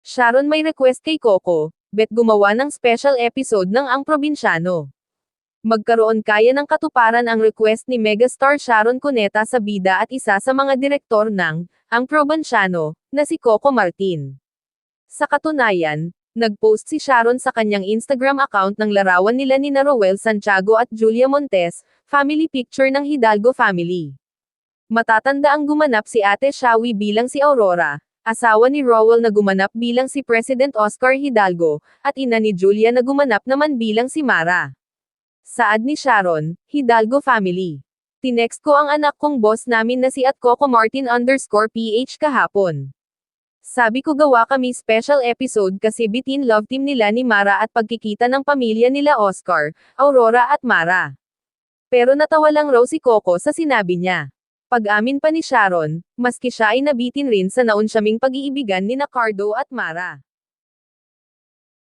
Sharon may request kay Coco, bet gumawa ng special episode ng Ang Probinsyano. Magkaroon kaya ng katuparan ang request ni megastar Sharon Cuneta sa bida at isa sa mga direktor ng Ang Probinsyano, na si Coco Martin. Sa katunayan, nag-post si Sharon sa kanyang Instagram account ng larawan nila ni Roel Santiago at Julia Montes, family picture ng Hidalgo family. Matatanda ang gumanap si Ate Shawi bilang si Aurora, asawa ni Roel na gumanap bilang si President Oscar Hidalgo, at ina ni Julia na gumanap naman bilang si Mara. Saad ni Sharon, Hidalgo family. Tinext ko ang anak kong boss namin na si @CocoMartin_PH kahapon. Sabi ko gawa kami special episode kasi bitin love team nila ni Mara at pagkikita ng pamilya nila Oscar, Aurora at Mara. Pero natawa lang raw si Coco sa sinabi niya. Pag-amin pa ni Sharon, maski siya ay nabitin rin sa naunsyaming pag-iibigan ni Cardo at Mara.